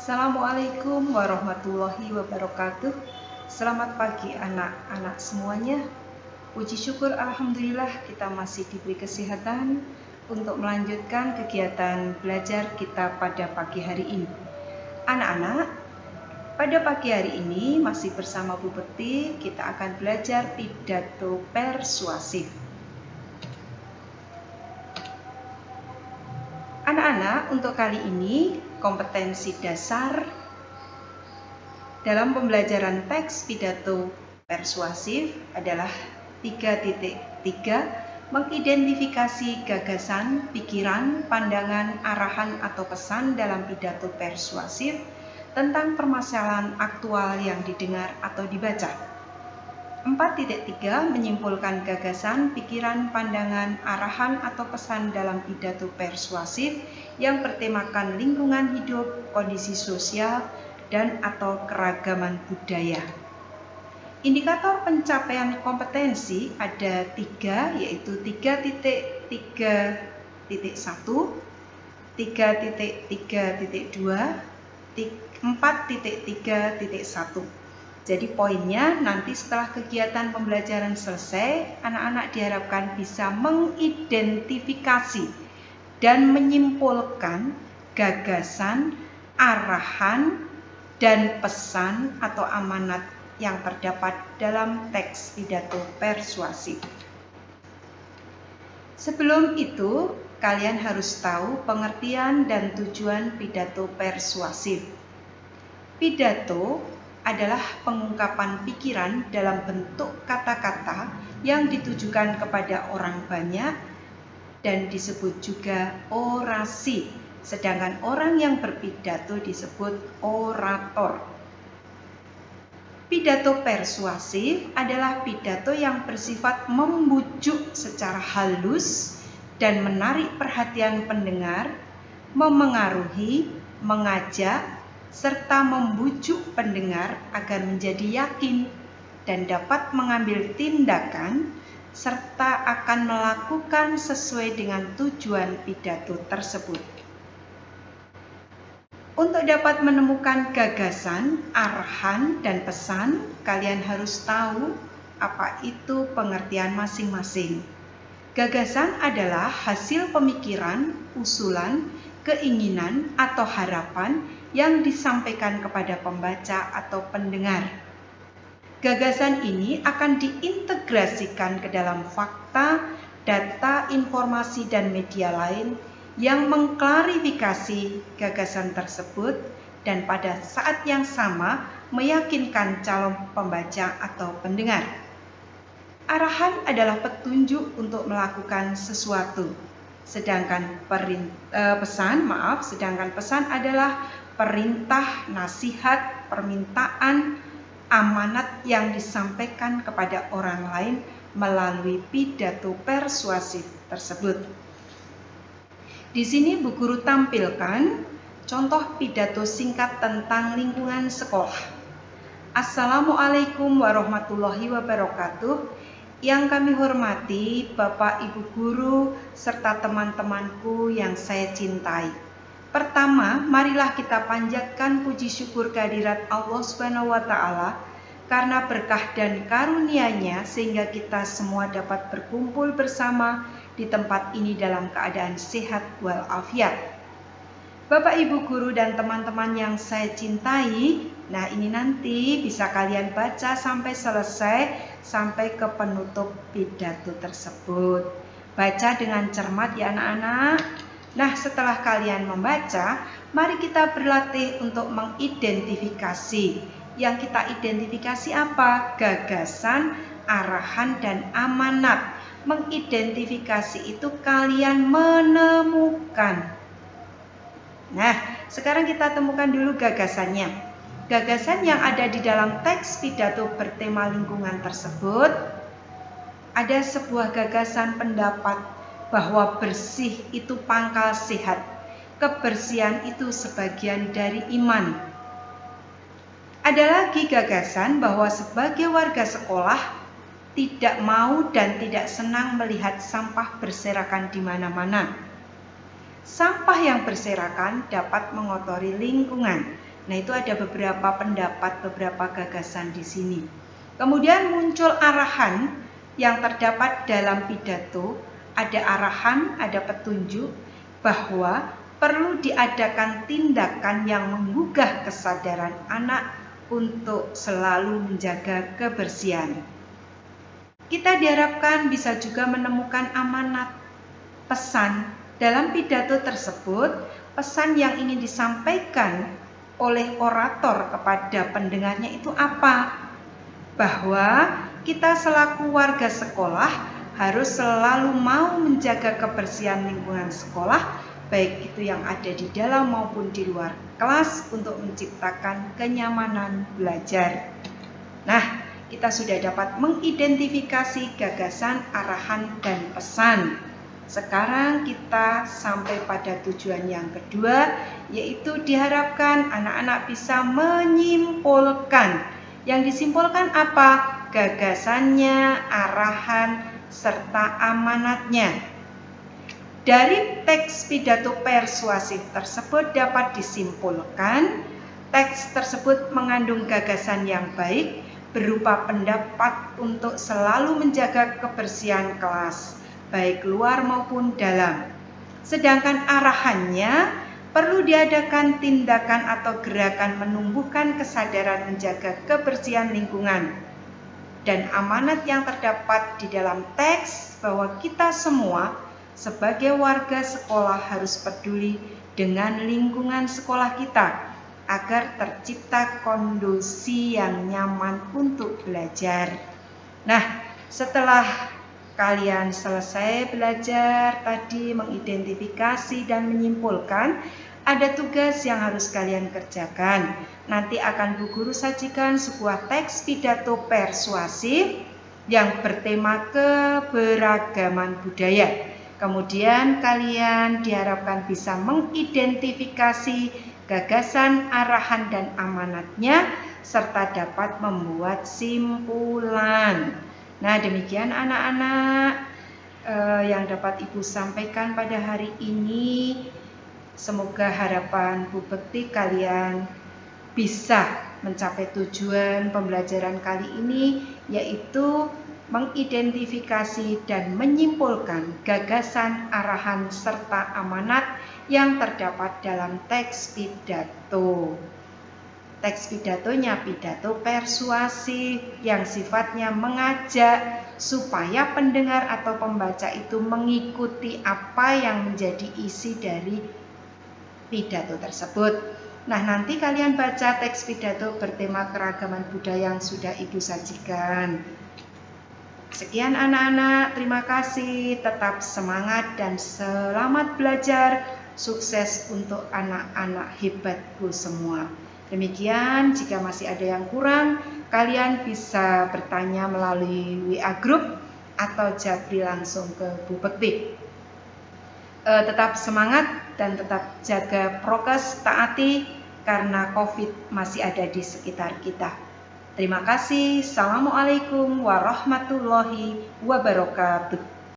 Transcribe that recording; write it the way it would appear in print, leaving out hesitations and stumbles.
Assalamualaikum warahmatullahi wabarakatuh. Selamat pagi anak-anak semuanya. Puji syukur alhamdulillah kita masih diberi kesehatan untuk melanjutkan kegiatan belajar kita pada pagi hari ini. Anak-anak, pada pagi hari ini masih bersama Bu Peti, kita akan belajar pidato persuasif. Anak-anak, untuk kali ini kompetensi dasar dalam pembelajaran teks pidato persuasif adalah 3.3, mengidentifikasi gagasan, pikiran, pandangan, arahan atau pesan dalam pidato persuasif tentang permasalahan aktual yang didengar atau dibaca. 4.3, menyimpulkan gagasan, pikiran, pandangan, arahan atau pesan dalam pidato persuasif yang bertemakan lingkungan hidup, kondisi sosial, dan atau keragaman budaya. Indikator pencapaian kompetensi ada 3, yaitu 3.3.1, 3.3.2, 4.3.1. Jadi poinnya nanti setelah kegiatan pembelajaran selesai, anak-anak diharapkan bisa mengidentifikasi dan menyimpulkan gagasan, arahan, dan pesan atau amanat yang terdapat dalam teks pidato persuasif. Sebelum itu, kalian harus tahu pengertian dan tujuan pidato persuasif. Pidato adalah pengungkapan pikiran dalam bentuk kata-kata yang ditujukan kepada orang banyak dan disebut juga orasi, sedangkan orang yang berpidato disebut orator. Pidato persuasif adalah pidato yang bersifat membujuk secara halus dan menarik perhatian pendengar, memengaruhi, mengajak, serta membujuk pendengar agar menjadi yakin dan dapat mengambil tindakan serta akan melakukan sesuai dengan tujuan pidato tersebut. Untuk dapat menemukan gagasan, arahan, dan pesan, kalian harus tahu apa itu pengertian masing-masing. Gagasan adalah hasil pemikiran, usulan, keinginan, atau harapan yang disampaikan kepada pembaca atau pendengar. Gagasan ini akan diintegrasikan ke dalam fakta, data, informasi, dan media lain yang mengklarifikasi gagasan tersebut dan pada saat yang sama meyakinkan calon pembaca atau pendengar. Arahan adalah petunjuk untuk melakukan sesuatu, sedangkan pesan adalah perintah, nasihat, permintaan, amanat yang disampaikan kepada orang lain melalui pidato persuasif tersebut. Di sini Bu Guru tampilkan contoh pidato singkat tentang lingkungan sekolah. Assalamualaikum warahmatullahi wabarakatuh. Yang kami hormati Bapak Ibu Guru serta teman-temanku yang saya cintai. Pertama, marilah kita panjatkan puji syukur kehadirat Allah Subhanahu wa Ta'ala karena berkah dan karunia-Nya sehingga kita semua dapat berkumpul bersama di tempat ini dalam keadaan sehat walafiat. Bapak Ibu Guru dan teman-teman yang saya cintai, nah ini nanti bisa kalian baca sampai selesai, sampai ke penutup pidato tersebut. Baca dengan cermat ya anak-anak. Nah, setelah kalian membaca, mari kita berlatih untuk mengidentifikasi. Yang kita identifikasi apa? Gagasan, arahan, dan amanat. Mengidentifikasi itu kalian menemukan. Nah, sekarang kita temukan dulu gagasannya. Gagasan yang ada di dalam teks pidato bertema lingkungan tersebut, ada sebuah gagasan pendapat bahwa bersih itu pangkal sehat, kebersihan itu sebagian dari iman. Ada lagi gagasan bahwa sebagai warga sekolah tidak mau dan tidak senang melihat sampah berserakan di mana-mana. Sampah yang berserakan dapat mengotori lingkungan. Nah, itu ada beberapa pendapat, beberapa gagasan di sini. Kemudian muncul arahan yang terdapat dalam pidato, ada arahan, ada petunjuk bahwa perlu diadakan tindakan yang menggugah kesadaran anak untuk selalu menjaga kebersihan. Kita diharapkan bisa juga menemukan amanat pesan dalam pidato tersebut, pesan yang ingin disampaikan oleh orator kepada pendengarnya itu apa? Bahwa kita selaku warga sekolah harus selalu mau menjaga kebersihan lingkungan sekolah, baik itu yang ada di dalam maupun di luar kelas, untuk menciptakan kenyamanan belajar. Nah, kita sudah dapat mengidentifikasi gagasan, arahan, dan pesan. Sekarang kita sampai pada tujuan yang kedua, yaitu diharapkan anak-anak bisa menyimpulkan. Yang disimpulkan apa? Gagasannya, arahan, serta amanatnya. Dari teks pidato persuasif tersebut dapat disimpulkan, teks tersebut mengandung gagasan yang baik berupa pendapat untuk selalu menjaga kebersihan kelas, baik luar maupun dalam. Sedangkan arahannya perlu diadakan tindakan atau gerakan menumbuhkan kesadaran menjaga kebersihan lingkungan. Dan amanat yang terdapat di dalam teks bahwa kita semua sebagai warga sekolah harus peduli dengan lingkungan sekolah kita agar tercipta kondisi yang nyaman untuk belajar. Nah, setelah kalian selesai belajar tadi, mengidentifikasi dan menyimpulkan, ada tugas yang harus kalian kerjakan. Nanti akan Bu Guru sajikan sebuah teks pidato persuasif yang bertema keberagaman budaya. Kemudian kalian diharapkan bisa mengidentifikasi gagasan, arahan, dan amanatnya, serta dapat membuat simpulan. Nah, demikian anak-anak yang dapat Ibu sampaikan pada hari ini. Semoga harapan Bu Bekti kalian bisa mencapai tujuan pembelajaran kali ini, yaitu mengidentifikasi dan menyimpulkan gagasan, arahan, serta amanat yang terdapat dalam teks pidato. Teks pidatonya pidato persuasif yang sifatnya mengajak supaya pendengar atau pembaca itu mengikuti apa yang menjadi isi dari pidato tersebut. Nah, nanti kalian baca teks pidato bertema keragaman budaya yang sudah Ibu sajikan. Sekian anak-anak, terima kasih, tetap semangat dan selamat belajar, sukses untuk anak-anak hebatku semua. Demikian, jika masih ada yang kurang, kalian bisa bertanya melalui WA Group atau japri langsung ke Bu Bekti. Tetap semangat dan tetap jaga prokes, taati, karena COVID masih ada di sekitar kita. Terima kasih. Assalamualaikum warahmatullahi wabarakatuh.